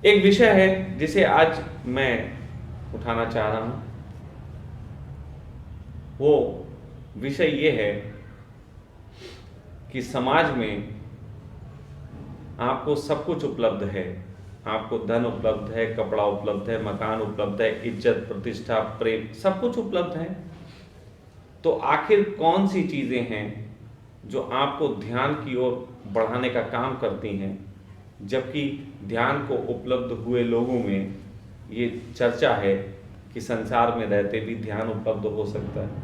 एक विषय है जिसे आज मैं उठाना चाह रहा हूं। वो विषय ये है कि समाज में आपको सब कुछ उपलब्ध है। आपको धन उपलब्ध है, कपड़ा उपलब्ध है, मकान उपलब्ध है, इज्जत, प्रतिष्ठा, प्रेम, सब कुछ उपलब्ध है। तो आखिर कौन सी चीजें हैं जो आपको ध्यान की ओर बढ़ाने का काम करती हैं, जबकि ध्यान को उपलब्ध हुए लोगों में ये चर्चा है कि संसार में रहते भी ध्यान उपलब्ध हो सकता है।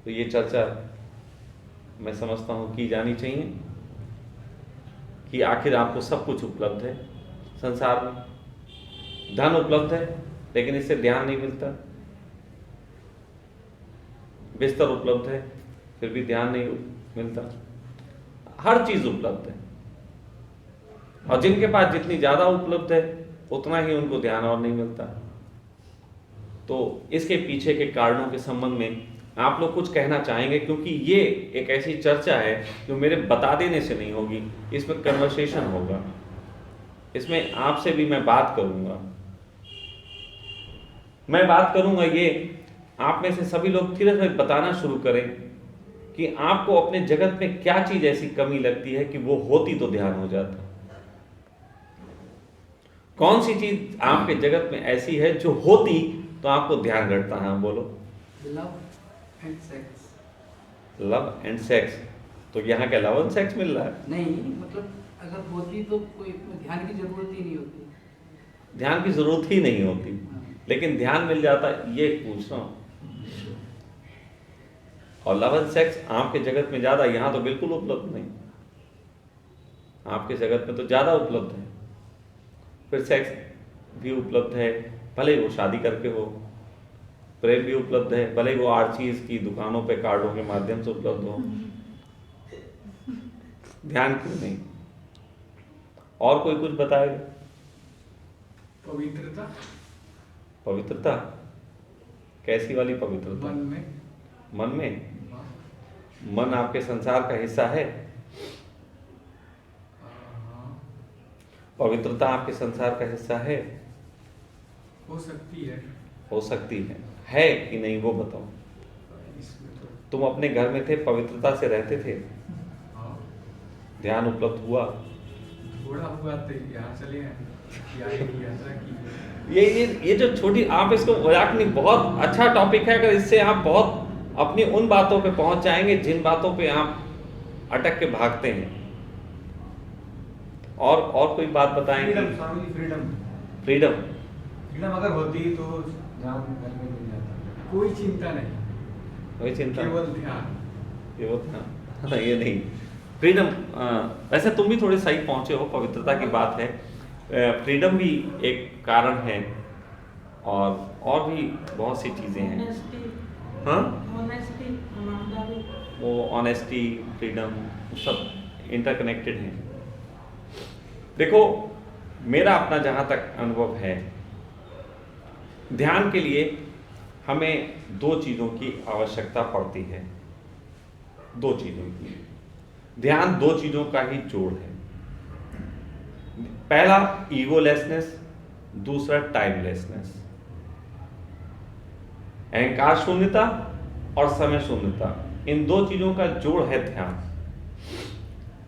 तो ये चर्चा मैं समझता हूँ की जानी चाहिए कि आखिर आपको सब कुछ उपलब्ध है संसार में। धन उपलब्ध है लेकिन इससे ध्यान नहीं मिलता। बिस्तर उपलब्ध है फिर भी ध्यान नहीं मिलता। हर चीज उपलब्ध है और जिनके पास जितनी ज्यादा उपलब्ध है उतना ही उनको ध्यान और नहीं मिलता। तो इसके पीछे के कारणों के संबंध में आप लोग कुछ कहना चाहेंगे, क्योंकि ये एक ऐसी चर्चा है जो मेरे बता देने से नहीं होगी। इसमें कन्वर्सेशन होगा, इसमें आपसे भी मैं बात करूंगा। मैं बात करूंगा ये, आप में से सभी लोग धीरे धीरे बताना शुरू करें कि आपको अपने जगत में क्या चीज ऐसी कमी लगती है कि वो होती तो ध्यान हो जाता। कौन सी चीज आपके जगत में ऐसी है जो होती तो आपको ध्यान घटता है? बोलो। Love and sex. Love and sex. तो यहाँ क्या लव एंड सेक्स मिल रहा है? नहीं, मतलब अगर होती तो कोई ध्यान की जरूरत ही नहीं होती। ध्यान की जरूरत ही नहीं होती, लेकिन ध्यान मिल जाता, ये पूछ रहा हूं। और लव एंड सेक्स आपके जगत में ज्यादा, यहां तो बिल्कुल उपलब्ध नहीं। आपके जगत में तो ज्यादा उपलब्ध है। फिर सेक्स भी उपलब्ध है, भले वो शादी करके हो। प्रेम भी उपलब्ध है, भले वो आर्चीज की दुकानों पे कार्डों के माध्यम से उपलब्ध हो। ध्यान क्यों नहीं? और कोई कुछ बताएगा? पवित्रता। पवित्रता कैसी वाली पवित्रता? मन में। मन में? मन आपके संसार का हिस्सा है? पवित्रता आपके संसार का हिस्सा है? हो सकती है। हो सकती है कि नहीं वो बताओ। इसमें तो तुम अपने घर में थे, पवित्रता से रहते थे, हाँ, ध्यान उपलब्ध हुआ? थोड़ा हुआ तो यहाँ चले आए, यात्रा की। ये जो छोटी, आप इसको मजाक नहीं, बहुत अच्छा टॉपिक है। अगर इससे आप बहुत अपनी उन बातों पे पहुंच जाएंगे जिन बातों पे आप अटक के भागते हैं। और कोई बात बताएंगे? Freedom Swami ji, freedom. Freedom. Freedom अगर होती तो ध्यान घर में मिल जाता। कोई चिंता नहीं, कोई चिंता केवल ध्यान। केवल ध्यान। ये नहीं फ्रीडम। वैसे तुम भी थोड़े सही पहुंचे हो, पवित्रता की बात है। फ्रीडम भी एक कारण है और भी बहुत सी चीजें हैं। हाँ, वो ऑनेस्टी, फ्रीडम, सब इंटरकनेक्टेड हैं। देखो, मेरा अपना जहां तक अनुभव है, ध्यान के लिए हमें दो चीजों की आवश्यकता पड़ती है। दो चीजों की। ध्यान दो चीजों का ही जोड़ है। पहला ईगोलेसनेस, दूसरा टाइमलेसनेस। अहंकार शून्यता और समय शून्यता, इन दो चीजों का जोड़ है ध्यान।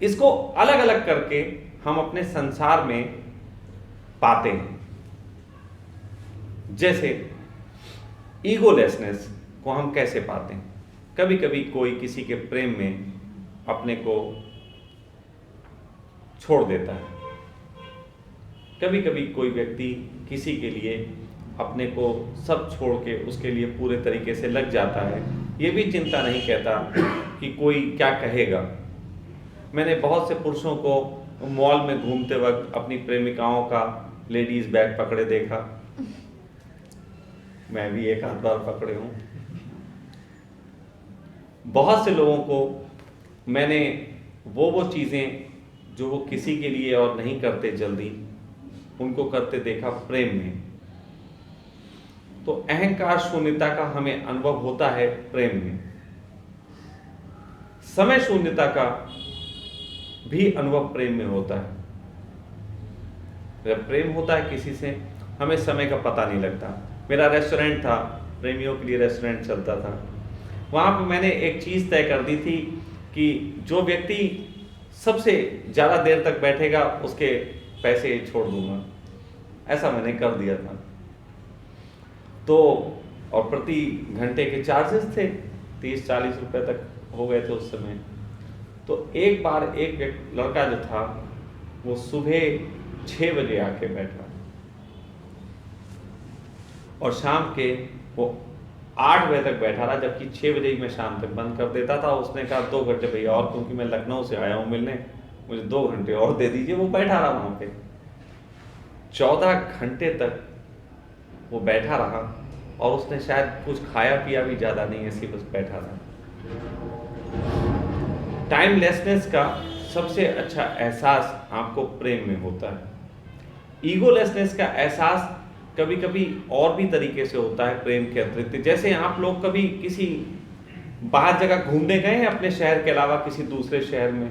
इसको अलग अलग करके हम अपने संसार में पाते हैं। जैसे ईगोलेसनेस को हम कैसे पाते हैं? कभी कभी कोई किसी के प्रेम में अपने को छोड़ देता है। कभी कभी कोई व्यक्ति किसी के लिए अपने को सब छोड़ के उसके लिए पूरे तरीके से लग जाता है। ये भी चिंता नहीं कहता कि कोई क्या कहेगा। मैंने बहुत से पुरुषों को मॉल में घूमते वक्त अपनी प्रेमिकाओं का लेडीज बैग पकड़े देखा। मैं भी एक आध बार पकड़े हूं। बहुत से लोगों को मैंने वो चीजें जो वो किसी के लिए और नहीं करते जल्दी, उनको करते देखा प्रेम में। तो अहंकार शून्यता का हमें अनुभव होता है प्रेम में। समय शून्यता का भी अनुभव प्रेम में होता है। जब प्रेम होता है किसी से, हमें समय का पता नहीं लगता। मेरा रेस्टोरेंट था, प्रेमियों के लिए रेस्टोरेंट चलता था। वहाँ पे मैंने एक चीज़ तय कर दी थी कि जो व्यक्ति सबसे ज़्यादा देर तक बैठेगा उसके पैसे छोड़ दूंगा। ऐसा मैंने कर दिया था। तो और प्रति घंटे के चार्जेस थे 30-40 रुपए तक हो गए थे उस समय। तो एक बार एक लड़का जो था वो सुबह 6 बजे आके बैठा और शाम के वो 8 बजे तक बैठा रहा, जबकि 6 बजे ही मैं शाम तक बंद कर देता था। उसने कहा 2 घंटे भैया और, क्योंकि मैं लखनऊ से आया हूँ मिलने, मुझे 2 घंटे और दे दीजिए। वो बैठा रहा वहां पे 14 घंटे तक वो बैठा रहा और उसने शायद कुछ खाया पिया भी ज्यादा नहीं, ऐसे बस बैठा रहा। टाइमलेसनेस का सबसे अच्छा एहसास आपको प्रेम में होता है। ईगोलेसनेस का एहसास कभी कभी और भी तरीके से होता है प्रेम के अतिरिक्त। जैसे आप लोग कभी किसी बाहर जगह घूमने गए हैं अपने शहर के अलावा किसी दूसरे शहर में,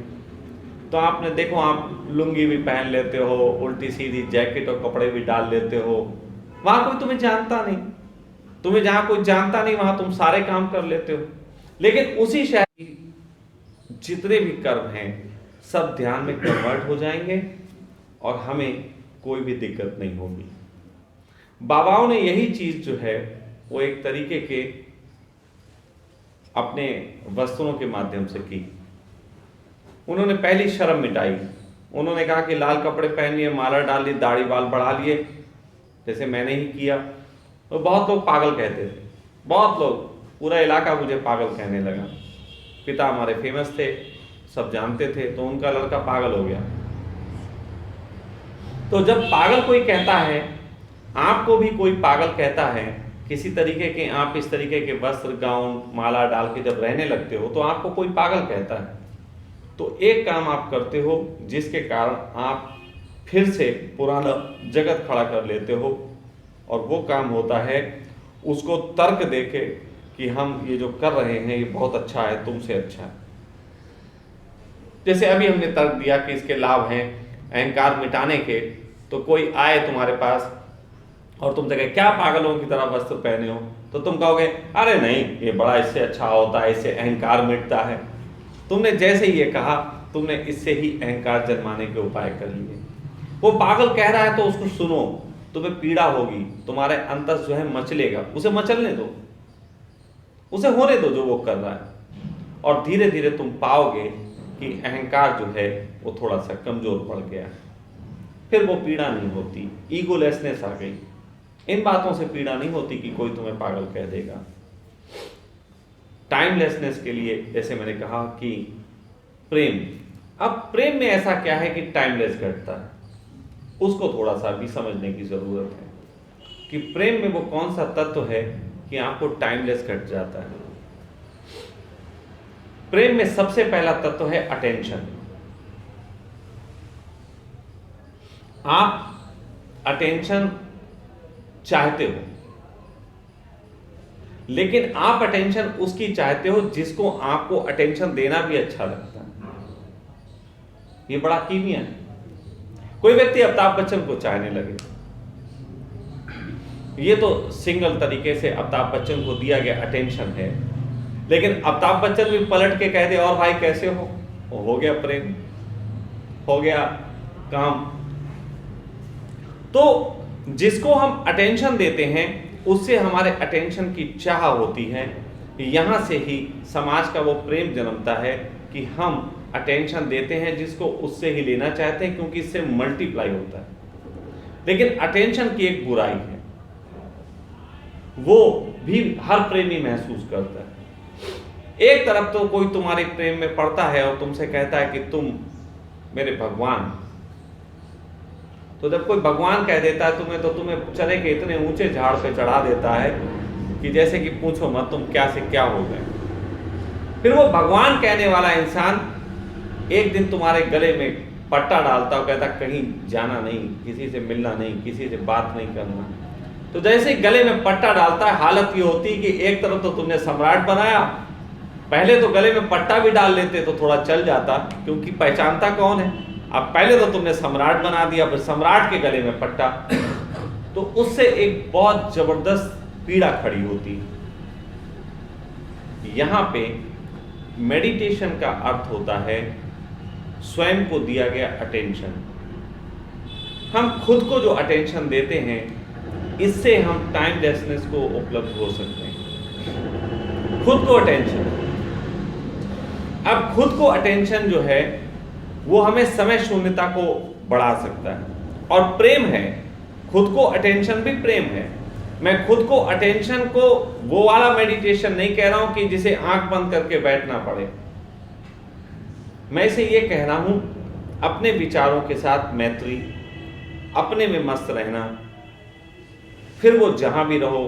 तो आपने देखो आप लुंगी भी पहन लेते हो, उल्टी सीधी जैकेट और कपड़े भी डाल लेते हो। वहां कोई तुम्हें जानता नहीं, तुम्हें जहां कोई जानता नहीं वहां तुम सारे काम कर लेते हो। लेकिन उसी शहर की जितने भी कर्म हैं सब ध्यान में कन्वर्ट हो जाएंगे और हमें कोई भी दिक्कत नहीं होगी। बाबाओं ने यही चीज जो है वो एक तरीके के अपने वस्त्रों के माध्यम से की। उन्होंने पहली शर्म मिटाई। उन्होंने कहा कि लाल कपड़े पहन लिए, माला डाल ली, दाढ़ी बाल बढ़ा लिए, जैसे मैंने ही किया। तो बहुत लोग पागल कहते थे, बहुत लोग, पूरा इलाका मुझे पागल कहने लगा। पिता हमारे फेमस थे, सब जानते थे, तो उनका लड़का पागल हो गया। तो जब पागल कोई कहता है, आपको भी कोई पागल कहता है, किसी तरीके के आप इस तरीके के वस्त्र गाउन माला डाल के जब रहने लगते हो तो आपको कोई पागल कहता है, तो एक काम आप करते हो जिसके कारण आप फिर से पुराना जगत खड़ा कर लेते हो, और वो काम होता है उसको तर्क देके कि हम ये जो कर रहे हैं ये बहुत अच्छा है, तुमसे अच्छा है। जैसे अभी हमने तर्क दिया कि इसके लाभ हैं अहंकार मिटाने के, तो कोई आए तुम्हारे पास और तुमसे कहे क्या पागलों की तरह वस्त्र पहने हो, तो तुम कहोगे अरे नहीं ये बड़ा इससे अच्छा होता है, इससे अहंकार मिटता है। तुमने जैसे ही ये कहा तुमने इससे ही अहंकार जन्माने के उपाय कर लिए। वो पागल कह रहा है तो उसको सुनो, तुम्हें पीड़ा होगी, तुम्हारे अंतर जो है मचलेगा, उसे मचलने दो, उसे होने दो जो वो कर रहा है, और धीरे धीरे तुम पाओगे कि अहंकार जो है वो थोड़ा सा कमजोर पड़ गया, फिर वो पीड़ा नहीं होती, ईगोलेसनेस आ गई। इन बातों से पीड़ा नहीं होती कि कोई तुम्हें पागल कह देगा। टाइमलेसनेस के लिए जैसे मैंने कहा कि प्रेम, अब प्रेम में ऐसा क्या है कि टाइमलेस घटता है, उसको थोड़ा सा भी समझने की जरूरत है कि प्रेम में वो कौन सा तत्व है कि आपको टाइमलेस घट जाता है। प्रेम में सबसे पहला तत्व है अटेंशन। आप अटेंशन चाहते हो, लेकिन आप अटेंशन उसकी चाहते हो जिसको आपको अटेंशन देना भी अच्छा लगता है। ये बड़ा कीमिया है। कोई व्यक्ति अमिताभ बच्चन को चाहने लगे, ये तो सिंगल तरीके से अमिताभ बच्चन को दिया गया अटेंशन है, लेकिन अमिताभ बच्चन भी पलट के कह दे और भाई कैसे हो गया प्रेम, हो गया काम। तो जिसको हम अटेंशन देते हैं उससे हमारे अटेंशन की चाह होती है। यहां से ही समाज का वो प्रेम जन्मता है कि हम अटेंशन देते हैं जिसको उससे ही लेना चाहते हैं, क्योंकि इससे मल्टीप्लाई होता है। लेकिन अटेंशन की एक बुराई है, वो भी हर प्रेमी महसूस करता है। एक तरफ तो कोई तुम्हारे प्रेम में पड़ता है और तुमसे कहता है कि तुम मेरे भगवान, तो जब कोई भगवान कह देता है तुम्हें, तो तुम्हें चले के इतने ऊंचे झाड़ पे चढ़ा देता है कि जैसे कि पूछो मत तुम क्या से क्या हो गए। फिर वो भगवान कहने वाला इंसान एक दिन तुम्हारे गले में पट्टा डालता और कहता कहीं जाना नहीं, किसी से मिलना नहीं, किसी से बात नहीं करना। तो जैसे गले में पट्टा डालता है, हालत ये होती कि एक तरफ तो तुमने सम्राट बनाया, पहले तो गले में पट्टा भी डाल लेते तो थोड़ा चल जाता, क्योंकि पहचानता कौन है, अब पहले तो तुमने सम्राट बना दिया, फिर सम्राट के गले में पट्टा, तो उससे एक बहुत जबरदस्त पीड़ा खड़ी होती है। यहां पे मेडिटेशन का अर्थ होता है स्वयं को दिया गया अटेंशन। हम खुद को जो अटेंशन देते हैं, इससे हम टाइमलेसनेस को उपलब्ध हो सकते हैं। खुद को अटेंशन, अब खुद को अटेंशन जो है वो हमें समय शून्यता को बढ़ा सकता है। और प्रेम है, खुद को अटेंशन भी प्रेम है। मैं खुद को अटेंशन को वो वाला मेडिटेशन नहीं कह रहा हूं कि जिसे आंख बंद करके बैठना पड़े। मैं इसे ये कह रहा हूं अपने विचारों के साथ मैत्री, अपने में मस्त रहना, फिर वो जहां भी रहो,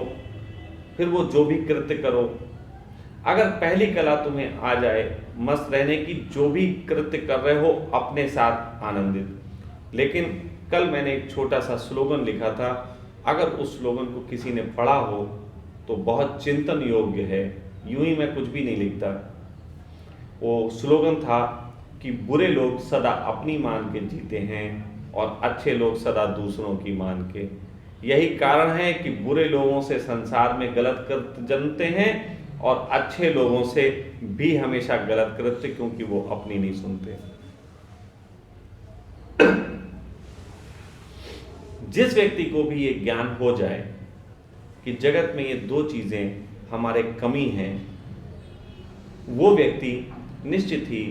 फिर वो जो भी कृत्य करो। अगर पहली कला तुम्हें आ जाए मस्त रहने की, जो भी कृत्य कर रहे हो अपने साथ आनंदित। लेकिन कल मैंने एक छोटा सा स्लोगन लिखा था, अगर उस स्लोगन को किसी ने पढ़ा हो तो बहुत चिंतन योग्य है। यूं ही मैं कुछ भी नहीं लिखता। वो स्लोगन था कि बुरे लोग सदा अपनी मान के जीते हैं और अच्छे लोग सदा दूसरों की मान के। यही कारण है कि बुरे लोगों से संसार में गलत कृत्य जन्मते हैं और अच्छे लोगों से भी हमेशा गलत कृत्य, क्योंकि वो अपनी नहीं सुनते। जिस व्यक्ति को भी ये ज्ञान हो जाए कि जगत में ये दो चीजें हमारे कमी हैं, वो व्यक्ति निश्चित ही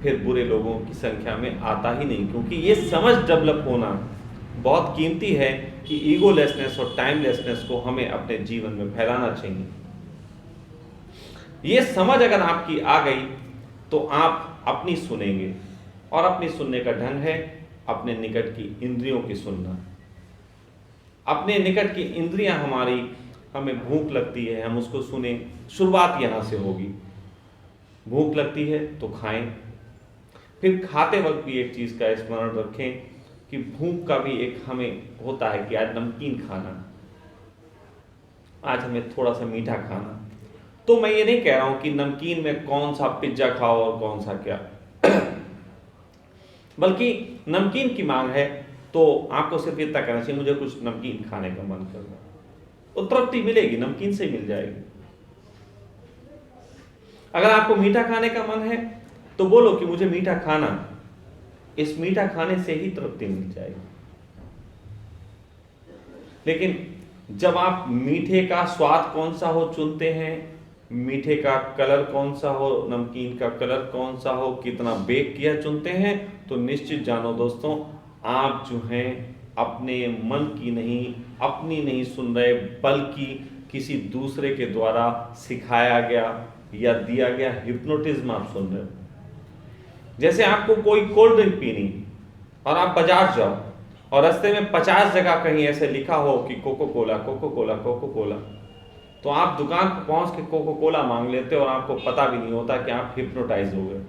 फिर बुरे लोगों की संख्या में आता ही नहीं। क्योंकि ये समझ डेवलप होना बहुत कीमती है कि ईगोलेसनेस और टाइमलेसनेस को हमें अपने जीवन में फैलाना चाहिए। ये समझ अगर आपकी आ गई तो आप अपनी सुनेंगे, और अपनी सुनने का ढंग है अपने निकट की इंद्रियों की सुनना। अपने निकट की इंद्रियां हमारी, हमें भूख लगती है हम उसको सुने, शुरुआत यहां से होगी। भूख लगती है तो खाएं। फिर खाते वक्त भी एक चीज का स्मरण रखें कि भूख का भी एक हमें होता है कि आज नमकीन खाना, आज हमें थोड़ा सा मीठा खाना। तो मैं ये नहीं कह रहा हूं कि नमकीन में कौन सा पिज्जा खाओ और कौन सा क्या बल्कि नमकीन की मांग है तो आपको सिर्फ इतना कहना चाहिए मुझे कुछ नमकीन खाने का मन कर रहा है, तो तृप्ति मिलेगी, नमकीन से मिल जाएगी। अगर आपको मीठा खाने का मन है तो बोलो कि मुझे मीठा खाना, इस मीठा खाने से ही तृप्ति मिल जाएगी। लेकिन जब आप मीठे का स्वाद कौन सा हो चुनते हैं, मीठे का कलर कौन सा हो, नमकीन का कलर कौन सा हो, कितना बेक किया चुनते हैं, तो निश्चित जानो दोस्तों, आप जो हैं अपने मन की नहीं, अपनी नहीं सुन रहे, बल्कि किसी दूसरे के द्वारा सिखाया गया या दिया गया हिप्नोटिज्म आप सुन रहे हो। जैसे आपको कोई कोल्ड ड्रिंक पीनी और आप बाजार जाओ और रास्ते में 50 जगह कहीं ऐसे लिखा हो कि coca cola coca cola coca cola, तो आप दुकान पर पहुंच के कोको कोला मांग लेते हो और आपको पता भी नहीं होता कि आप हिप्नोटाइज हो गए।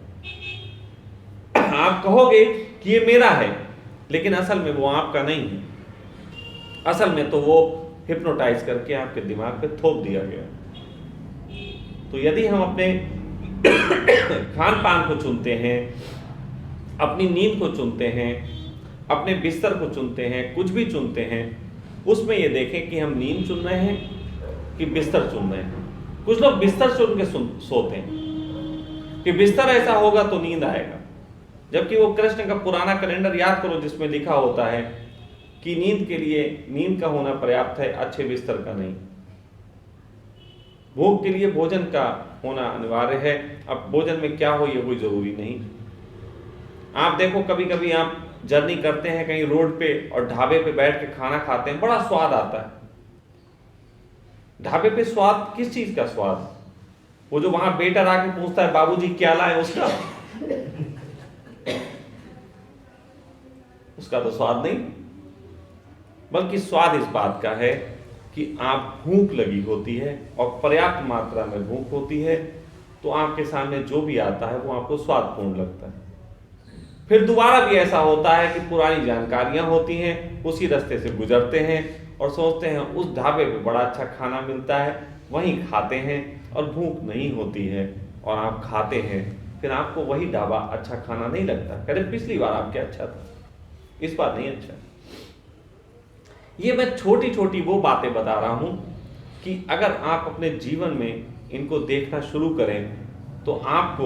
आप कहोगे कि ये मेरा है, लेकिन असल में वो आपका नहीं है। असल में तो वो हिप्नोटाइज करके आपके दिमाग पे थोप दिया गया। तो यदि हम अपने खान पान को चुनते हैं, अपनी नींद को चुनते हैं, अपने बिस्तर को चुनते हैं, कुछ भी चुनते हैं, उसमें ये देखें कि हम नींद चुन रहे हैं कि बिस्तर चुन रहे हैं। कुछ लोग बिस्तर चुन के सोते हैं कि बिस्तर ऐसा होगा तो नींद आएगा, जबकि वो कृष्ण का पुराना कैलेंडर याद करो जिसमें लिखा होता है कि नींद के लिए नींद का होना पर्याप्त है, अच्छे बिस्तर का नहीं। भूख के लिए भोजन का होना अनिवार्य है। अब भोजन में क्या हो ये कोई जरूरी नहीं। आप देखो कभी कभी आप जर्नी करते हैं कहीं रोड पे और ढाबे पे बैठ के खाना खाते हैं, बड़ा स्वाद आता है। ढाबे पे स्वाद किस चीज का स्वाद? वो जो वहां वेटर आके पूछता है बाबूजी क्या लाए, उसका तो स्वाद नहीं, बल्कि स्वाद इस बात का है कि आप भूख लगी होती है और पर्याप्त मात्रा में भूख होती है, तो आपके सामने जो भी आता है वो आपको स्वादपूर्ण लगता है। फिर दोबारा भी ऐसा होता है कि पुरानी जानकारियां होती हैं, उसी रास्ते से गुजरते हैं और सोचते हैं उस ढाबे पे बड़ा अच्छा खाना मिलता है, वहीं खाते हैं और भूख नहीं होती है और आप खाते हैं फिर आपको वही ढाबा अच्छा खाना नहीं लगता, कह रहे पिछली बार आपके अच्छा था, इस बार नहीं अच्छा। ये मैं छोटी छोटी वो बातें बता रहा हूं कि अगर आप अपने जीवन में इनको देखना शुरू करें तो आपको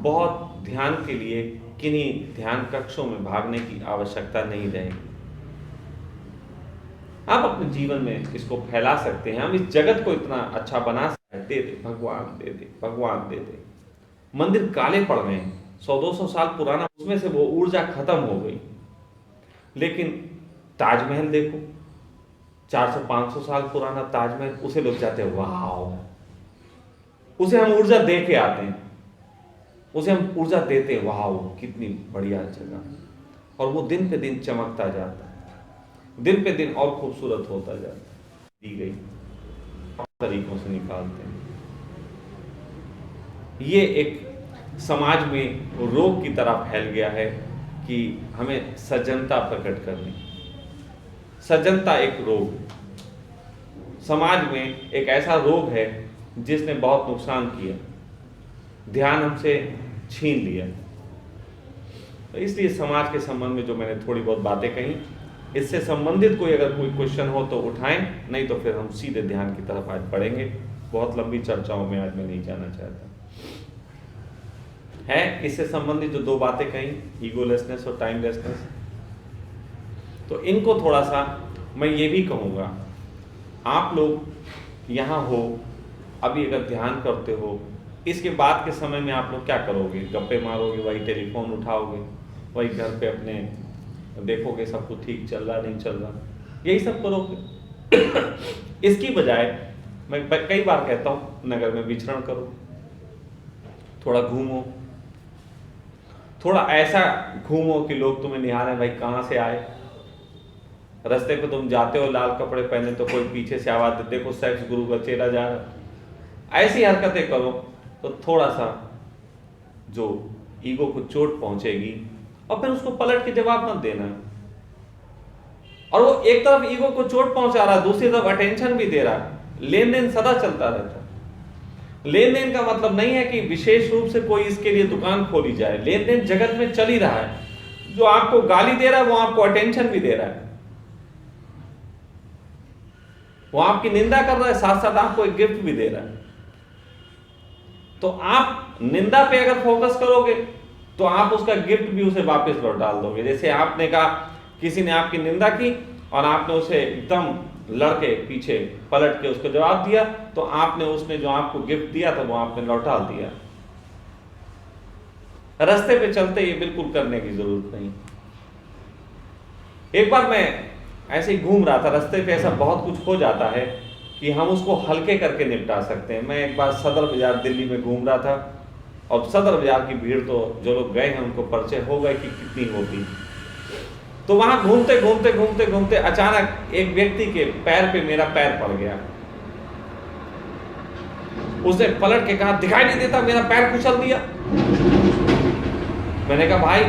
बहुत ध्यान के लिए किन्हीं ध्यान कक्षों में भागने की आवश्यकता नहीं रहेगी। आप अपने जीवन में इसको फैला सकते हैं। हम इस जगत को इतना अच्छा बना सकते हैं। दे दे भगवान, दे दे भगवान, दे दे। मंदिर काले पड़ गए हैं, 100-200 साल पुराना, उसमें से वो ऊर्जा खत्म हो गई। लेकिन ताजमहल देखो, 400-500 साल पुराना ताजमहल, उसे लोग जाते हैं वाह, उसे हम ऊर्जा दे के आते हैं, उसे हम ऊर्जा देते हैं वाह कितनी बढ़िया जगह, और वो दिन पे दिन चमकता जाता है, दिन पे दिन और खूबसूरत होता जाता है। दी गई तरीकों से निकालते हैं। ये एक समाज में रोग की तरह फैल गया है कि हमें सज्जनता प्रकट करनी। सज्जनता एक रोग, समाज में एक ऐसा रोग है जिसने बहुत नुकसान किया, ध्यान हमसे छीन लिया। तो इसलिए समाज के संबंध में जो मैंने थोड़ी बहुत बातें कही, इससे संबंधित कोई अगर कोई क्वेश्चन हो तो उठाएं, नहीं तो फिर हम सीधे ध्यान की तरफ आज बढ़ेंगे। बहुत लंबी चर्चाओं में आज मैं नहीं जाना चाहता। है इससे संबंधित जो दो बातें कही, ईगोलेसनेस और टाइमलेसनेस, तो इनको थोड़ा सा मैं ये भी कहूँगा, आप लोग यहाँ हो, अभी अगर ध्यान करते हो, इसके बाद के समय में आप लोग क्या करोगे? गप्पे मारोगे, वही टेलीफोन उठाओगे, वही घर पे अपने देखोगे सब कुछ ठीक चल रहा नहीं चल रहा, यही सब करोगे। इसकी बजाय मैं कई बार कहता हूँ, नगर में विचरण करो, थोड़ा घूमो, थोड़ा ऐसा घूमो कि लोग तुम्हें निहारें, भाई कहाँ से आए। रास्ते पे तुम जाते हो लाल कपड़े पहने तो कोई पीछे से आवाज दे, देखो सेक्स गुरु का चेला जा रहा। ऐसी हरकतें करो तो थोड़ा सा जो ईगो को चोट पहुंचेगी, और फिर उसको पलट के जवाब मत देना। और वो एक तरफ ईगो को चोट पहुंचा रहा, दूसरी तरफ अटेंशन भी दे रहा, लेन देन सदा चलता रहता। लेन देन का मतलब नहीं है कि विशेष रूप से कोई इसके लिए दुकान खोली जाए, लेन देन जगत में चल ही रहा है। जो आपको गाली दे रहा है वो आपको अटेंशन भी दे रहा है, वो आपकी निंदा कर रहा है, साथ साथ आपको एक गिफ्ट भी दे रहा है। तो आप निंदा पे अगर फोकस करोगे तो आप उसका गिफ्ट भी उसे वापस लौट डाल दोगे। जैसे आपने कहा, किसी ने आपकी निंदा की और आपने उसे एकदम लड़के पीछे पलट के उसको जवाब दिया, तो आपने उसने जो आपको गिफ्ट दिया था वो आपने लौटा दिया। रास्ते पे चलते ये बिल्कुल करने की जरूरत नहीं। एक बार मैं ऐसे ही घूम रहा था, रास्ते पे ऐसा बहुत कुछ हो जाता है कि हम उसको हल्के करके निपटा सकते हैं। मैं एक बार सदर बाजार दिल्ली में घूम रहा था, और सदर बाजार की भीड़ तो जो लोग गए हैं उनको परिचय हो गए कि कितनी होती। तो वहां घूमते घूमते घूमते घूमते अचानक एक व्यक्ति के पैर पे मेरा पैर पड़ गया। उसने पलट के कहा, दिखाई नहीं देता, मेरा पैर कुचल दिया। मैंने कहा, भाई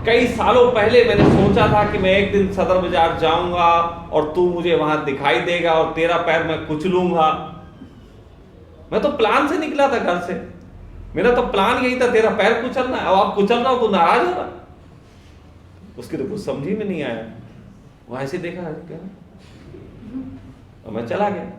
कई सालों पहले मैंने सोचा था कि मैं एक दिन सदर बाजार जाऊंगा और तू मुझे वहां दिखाई देगा और तेरा पैर मैं कुचलूंगा। मैं तो प्लान से निकला था घर से, मेरा तो प्लान यही था तेरा पैर कुचलना है। अब आप कुचल रहा हो तो नाराज हो रहा। उसकी तो कुछ समझ ही में नहीं आया। वो ऐसे देखा क्या, और मैं चला गया।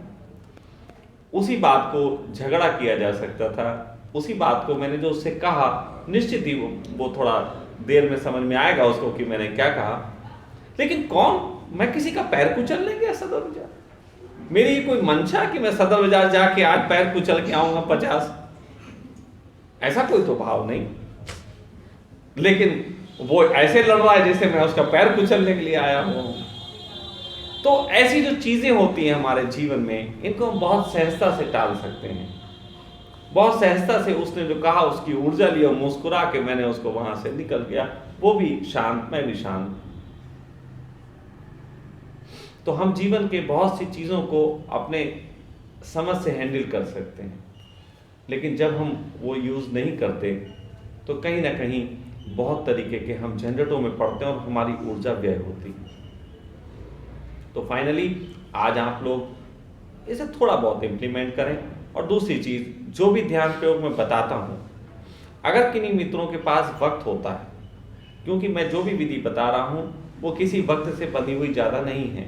उसी बात को झगड़ा किया जा सकता था, उसी बात को मैंने जो उससे कहा, निश्चित ही वो थोड़ा देर में समझ में आएगा उसको कि मैंने क्या कहा। लेकिन कौन, मैं किसी का पैर कुचलने गया सदर बाजार? मेरी कोई मंशा कि मैं सदर बाजार जाके आज पैर कुचल के आऊंगा 50, ऐसा कोई तो भाव नहीं। लेकिन वो ऐसे लड़ रहा है जैसे मैं उसका पैर कुचलने के लिए आया हूं। तो ऐसी जो चीजें होती हैं हमारे जीवन में, इनको हम बहुत सहजता से टाल सकते हैं। बहुत सहजता से उसने जो कहा उसकी ऊर्जा ली और मुस्कुरा के मैंने उसको वहां से निकल गया, वो भी शांत, मैं भी शांत। तो हम जीवन के बहुत सी चीजों को अपने समझ से हैंडल कर सकते हैं, लेकिन जब हम वो यूज नहीं करते तो कहीं ना कहीं बहुत तरीके के हम झंझटों में पड़ते हैं और हमारी ऊर्जा व्यय होती है। तो फाइनली आज आप लोग इसे थोड़ा बहुत इंप्लीमेंट करें। और दूसरी चीज, जो भी ध्यान प्रयोग में बताता हूं अगर किन्हीं मित्रों के पास वक्त होता है, क्योंकि मैं जो भी विधि बता रहा हूं वो किसी वक्त से बंधी हुई ज्यादा नहीं है,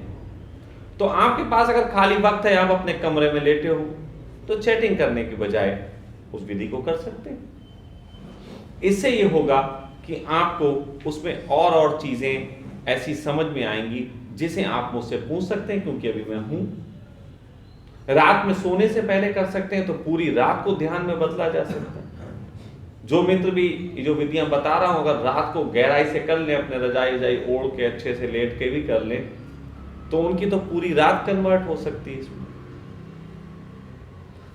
तो आपके पास अगर खाली वक्त है, आप अपने कमरे में लेटे हो, तो चैटिंग करने के बजाय उस विधि को कर सकते हैं। इससे ये होगा कि आपको उसमें और चीजें ऐसी समझ में आएंगी जिसे आप मुझसे पूछ सकते हैं, क्योंकि अभी मैं हूं। रात में सोने से पहले कर सकते हैं तो पूरी रात को ध्यान में बदला जा सकता है। जो मित्र भी जो विधियां बता रहा हूं, अगर रात को गहराई से कर लें, अपने रजाई ओढ़ के अच्छे से लेट के भी कर लें, तो उनकी तो पूरी रात कन्वर्ट हो सकती है इसमें।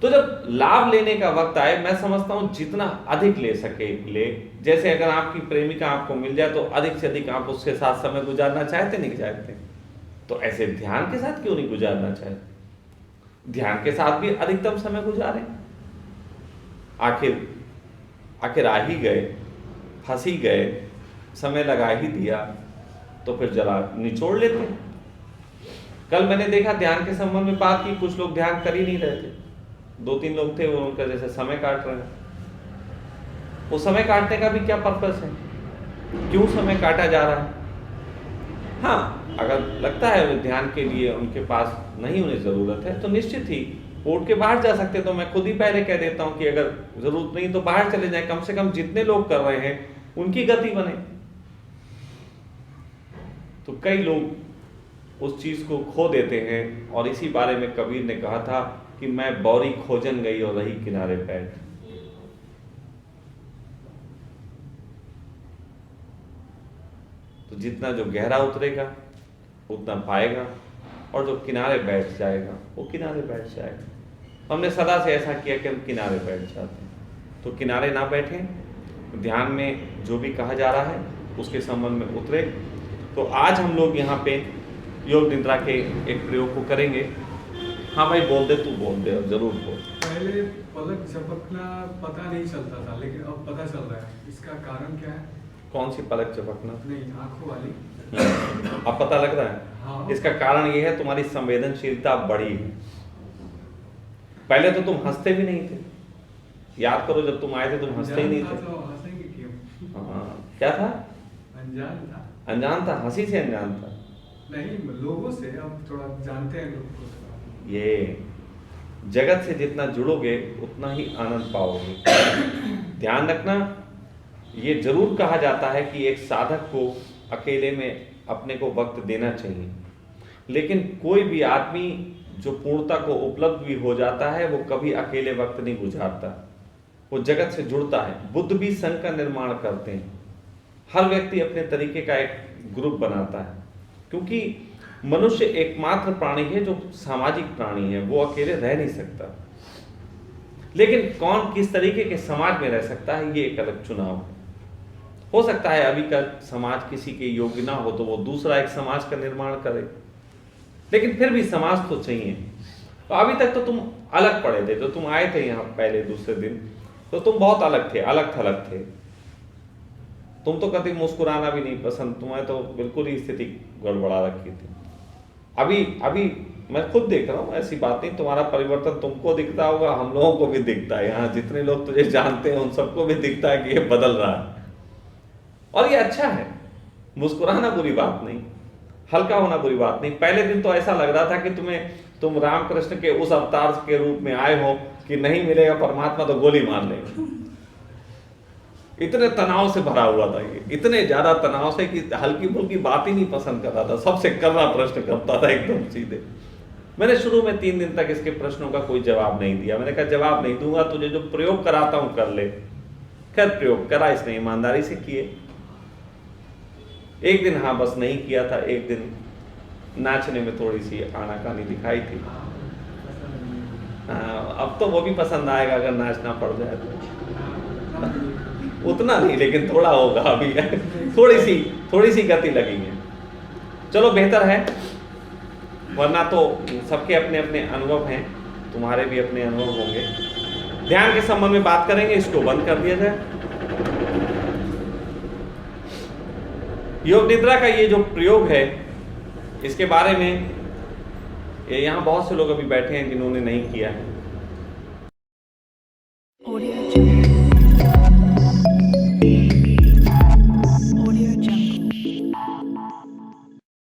तो जब लाभ लेने का वक्त आए, मैं समझता हूं जितना अधिक ले सके ले। जैसे अगर आपकी प्रेमिका आपको मिल जाए तो अधिक से अधिक आप उसके साथ समय गुजारना चाहते नहीं चाहते, तो ऐसे ध्यान के साथ क्यों नहीं गुजारना चाहते? ध्यान के साथ भी अधिकतम समय गुजारें। आखिर आ ही गए, फंस ही गए, समय लगा ही दिया, तो फिर जरा निचोड़ लेते हैं। कल मैंने देखा ध्यान के संबंध में बात की, कुछ लोग ध्यान कर ही नहीं रहे थे। 2-3 लोग थे, वो उनका जैसे समय काट रहे हैं। वो समय काटने का भी क्या पर्पस है? क्यों समय काटा जा रहा है? हाँ, अगर लगता है ध्यान के लिए उनके पास नहीं उन्हें जरूरत है, तो निश्चित ही उठ के बाहर जा सकते। तो मैं खुद ही पहले कह देता हूं कि अगर जरूरत नहीं तो बाहर चले जाएं। कम से कम जितने लोग कर रहे हैं उनकी गति बने। तो कई लोग उस चीज को खो देते हैं, और इसी बारे में कबीर ने कहा था कि मैं बौरी खोजन गई और रही किनारे बैठ। तो जितना जो गहरा उतरेगा उतना पाएगा, और जो किनारे बैठ जाएगा वो किनारे बैठ जाएगा। हमने सदा से ऐसा किया कि हम किनारे बैठ जाते हैं, तो किनारे ना बैठें। ध्यान में जो भी कहा जा रहा है उसके संबंध में उतरे। तो आज हम लोग यहाँ पे योग निद्रा के एक प्रयोग को करेंगे। हाँ भाई, बोल दे, तू बोल दे, जरूर बोल। पहले पलक झपकना पता नहीं चलता था, लेकिन अब पता चल रहा है। इसका कारण क्या है? कौन सी पलक झपकना? नहीं, आंखों वाली। अब पता लग रहा है? हाँ। इसका कारण ये है तुम्हारी संवेदनशीलता बढ़ी है। पहले तो तुम हंसते भी नहीं थे। याद करो, जब तुम आए थे तुम हंसते ही नहीं थे। तो हंसेंगे क्यों? हाँ, क्या था? अनजान था। अनजान था, हंसी से अनजान था। नहीं, लोगों से अब थोड़ा जानते हैं लोग को थोड़ा। ये जगत से जितना जुड़ोगे उतना ही आनंद पाओगे। ध्यान रखना, ये जरूर कहा जाता है कि एक साधक को अकेले में अपने को वक्त देना चाहिए, लेकिन कोई भी आदमी जो पूर्णता को उपलब्ध भी हो जाता है वो कभी अकेले वक्त नहीं गुजारता, वो जगत से जुड़ता है। बुद्ध भी संघ का निर्माण करते हैं। हर व्यक्ति अपने तरीके का एक ग्रुप बनाता है, क्योंकि मनुष्य एकमात्र प्राणी है जो सामाजिक प्राणी है, वो अकेले रह नहीं सकता। लेकिन कौन किस तरीके के समाज में रह सकता है, ये एक अलग चुनाव है। हो सकता है अभी का समाज किसी के योग्य ना हो तो वो दूसरा एक समाज का निर्माण करे, लेकिन फिर भी समाज तो चाहिए। तो अभी तक तो तुम अलग पड़े थे। तो तुम आए थे यहाँ पहले दूसरे दिन, तो तुम बहुत अलग थे, अलग थलग थे। तुम तो कभी मुस्कुराना भी नहीं पसंद, तुम्हें तो बिल्कुल ही स्थिति गड़बड़ा रखी थी। अभी मैं खुद देख रहा हूँ, ऐसी बात नहीं। तुम्हारा परिवर्तन तुमको दिखता होगा, हम लोगों को भी दिखता है। यहाँ जितने लोग तुझे जानते हैं उन सबको भी दिखता है कि ये बदल रहा है, और ये अच्छा है। मुस्कुराना बुरी बात नहीं, हल्का होना बुरी बात नहीं। पहले दिन तो ऐसा लग रहा था कि तुम रामकृष्ण के उस अवतार के रूप में आए हो कि नहीं मिलेगा परमात्मा तो गोली मार लेंगे। इतने तनाव से भरा हुआ था ये, इतने ज्यादा तनाव से कि हल्की फुल्की बात ही नहीं पसंद कर रहा था, सबसे करना प्रश्न करता था एकदम सीधे। मैंने शुरू में 3 दिन तक इसके प्रश्नों का कोई जवाब नहीं दिया। मैंने कहा जवाब नहीं दूंगा, तुझे जो प्रयोग कराता हूं कर ले। खैर प्रयोग करा इसने, ईमानदारी से किए। एक दिन हाँ बस नहीं किया था, एक दिन नाचने में थोड़ी सी आनाकानी दिखाई थी। अब तो वो भी पसंद आएगा अगर नाचना पड़ जाए तो। उतना नहीं, लेकिन थोड़ा होगा अभी। थोड़ी सी गति लगेगी। चलो बेहतर है, वरना तो सबके अपने अपने अनुभव हैं, तुम्हारे भी अपने अनुभव होंगे। ध्यान के संबंध में बात करेंगे, इसको बंद कर दिया जाए। योग निद्रा का ये जो प्रयोग है, इसके बारे में यहाँ बहुत से लोग अभी बैठे हैं जिन्होंने नहीं किया है।